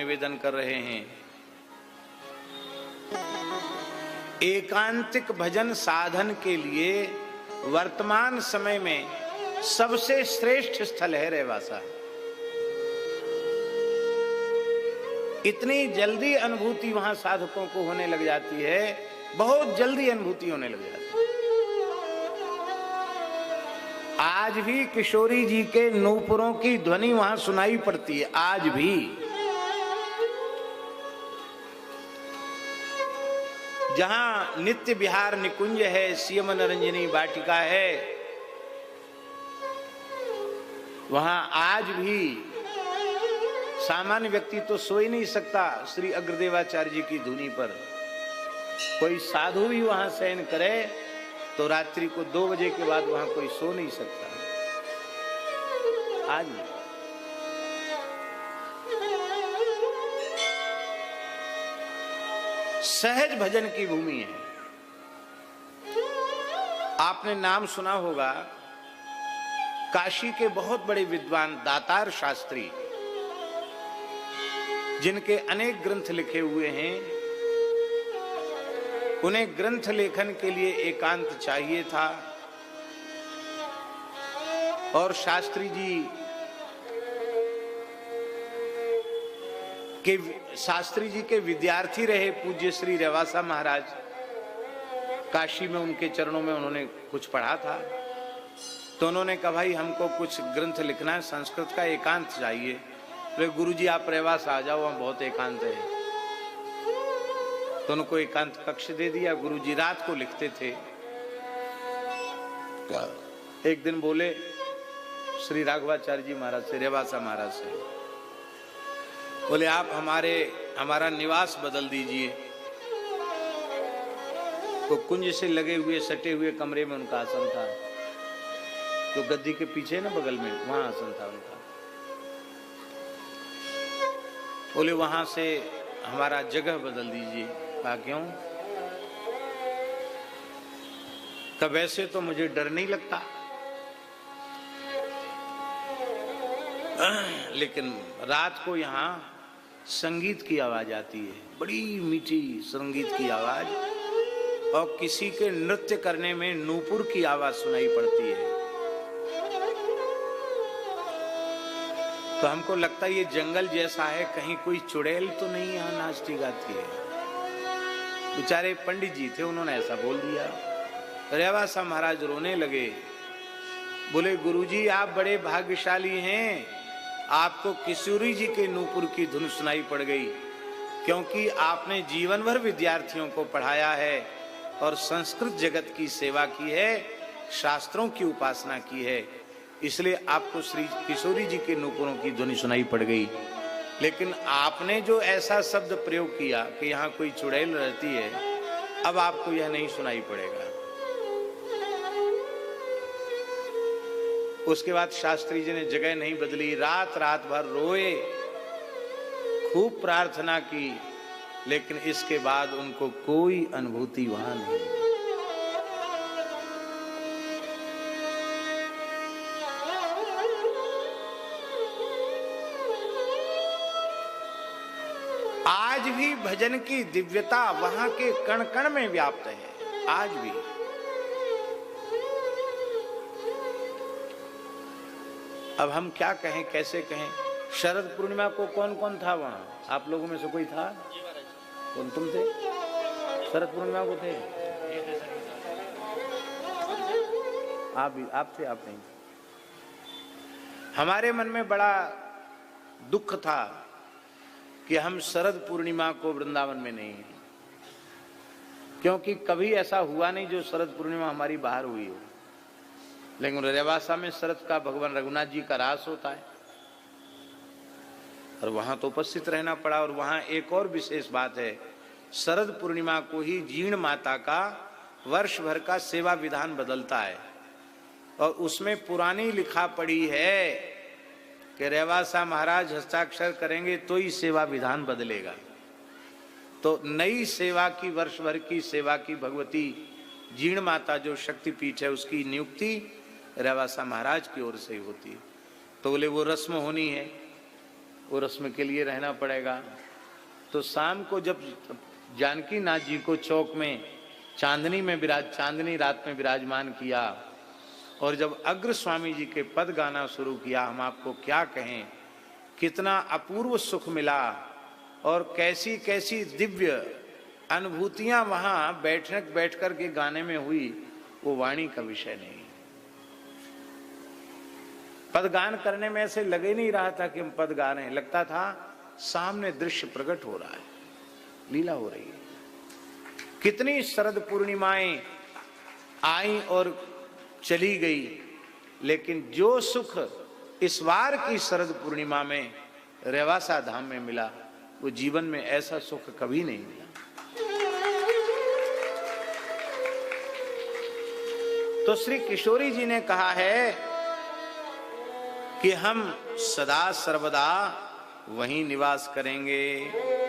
निवेदन कर रहे हैं। एकांतिक भजन साधन के लिए वर्तमान समय में सबसे श्रेष्ठ स्थल है रेवासा। इतनी जल्दी अनुभूति वहां साधकों को होने लग जाती है, बहुत जल्दी अनुभूति होने लग जाती है। आज भी किशोरी जी के नूपुरों की ध्वनि वहां सुनाई पड़ती है, आज भी। जहां नित्य विहार निकुंज है, सियम नरंजनी वाटिका है, वहां आज भी सामान्य व्यक्ति तो सो ही नहीं सकता श्री अग्रदेवाचार्य जी की धुनी पर। कोई साधु भी वहां शयन करे तो रात्रि को 2 बजे के बाद वहां कोई सो नहीं सकता आज भी। सहज भजन की भूमि है। आपने नाम सुना होगा काशी के बहुत बड़े विद्वान दातार शास्त्री, जिनके अनेक ग्रंथ लिखे हुए हैं। उन्हें ग्रंथ लेखन के लिए एकांत चाहिए था और शास्त्री जी के विद्यार्थी रहे पूज्य श्री रेवासा महाराज। काशी में उनके चरणों में उन्होंने कुछ पढ़ा था, तो उन्होंने कहा भाई हमको कुछ ग्रंथ लिखना है, संस्कृत का एकांत चाहिए। तो गुरुजी आप रेवासा आ जाओ, वहां बहुत एकांत है। तो उनको एकांत कक्ष दे दिया। गुरुजी रात को लिखते थे। एक दिन बोले श्री राघवाचार्य जी महाराज से, रेवासा महाराज से, बोले आप हमारा निवास बदल दीजिए। तो कुंज से लगे हुए सटे हुए कमरे में उनका आसन था, तो गद्दी के पीछे ना बगल में, वहां आसन था उनका। बोले वहां से हमारा जगह बदल दीजिए। कहा क्यों? तब वैसे तो मुझे डर नहीं लगता, लेकिन रात को यहाँ संगीत की आवाज आती है, बड़ी मीठी संगीत की आवाज, और किसी के नृत्य करने में नूपुर की आवाज सुनाई पड़ती है। तो हमको लगता है ये जंगल जैसा है, कहीं कोई चुड़ैल तो नहीं यहाँ नाचती गाती है। बेचारे पंडित जी थे, उन्होंने ऐसा बोल दिया। रेवासा महाराज रोने लगे। बोले गुरुजी आप बड़े भाग्यशाली हैं, आपको किशोरी जी के नूपुर की धुन सुनाई पड़ गई, क्योंकि आपने जीवन भर विद्यार्थियों को पढ़ाया है और संस्कृत जगत की सेवा की है, शास्त्रों की उपासना की है, इसलिए आपको श्री किशोरी जी के नूपुरों की ध्वनि सुनाई पड़ गई। लेकिन आपने जो ऐसा शब्द प्रयोग किया कि यहाँ कोई चुड़ैल रहती है, अब आपको यह नहीं सुनाई पड़ेगा। उसके बाद शास्त्री जी ने जगह नहीं बदली, रात भर रोए, खूब प्रार्थना की, लेकिन इसके बाद उनको कोई अनुभूति वहां नहीं। आज भी भजन की दिव्यता वहां के कण कण में व्याप्त है, आज भी। अब हम क्या कहें, कैसे कहें? शरद पूर्णिमा को कौन कौन था वहां? आप लोगों में से कोई था? कौन तुम थे? शरद पूर्णिमा को थे? आप थे? आप नहीं? हमारे मन में बड़ा दुख था कि हम शरद पूर्णिमा को वृंदावन में नहीं हैं, क्योंकि कभी ऐसा हुआ नहीं जो शरद पूर्णिमा हमारी बाहर हुई हो। लेकिन रेवासा में शरद का भगवान रघुनाथ जी का रास होता है और वहां तो उपस्थित रहना पड़ा। और वहां एक और विशेष बात है, शरद पूर्णिमा को ही जीर्ण माता का वर्ष भर का सेवा विधान बदलता है, और उसमें पुरानी लिखा पड़ी है कि रेवासा महाराज हस्ताक्षर करेंगे तो ही सेवा विधान बदलेगा। तो नई सेवा की, वर्ष भर की सेवा की भगवती जीर्ण माता जो शक्तिपीठ है, उसकी नियुक्ति रेवासा महाराज की ओर से होती है। तो बोले वो रस्म होनी है। और उसमें के लिए रहना पड़ेगा। तो शाम को जब जानकी नाथ जी को चौक में चांदनी रात में विराजमान किया और जब अग्र स्वामी जी के पद गाना शुरू किया, हम आपको क्या कहें, कितना अपूर्व सुख मिला और कैसी कैसी दिव्य अनुभूतियां वहां बैठ कर के गाने में हुई, वो वाणी का विषय नहीं। पदगान करने में ऐसे लगे नहीं रहा था कि हम पद गा रहे हैं, लगता था सामने दृश्य प्रकट हो रहा है, लीला हो रही है। कितनी शरद पूर्णिमाएं आई और चली गई, लेकिन जो सुख इस बार की शरद पूर्णिमा में रेवासा धाम में मिला, वो जीवन में ऐसा सुख कभी नहीं मिला। तो श्री किशोरी जी ने कहा है कि हम सदा सर्वदा वहीं निवास करेंगे।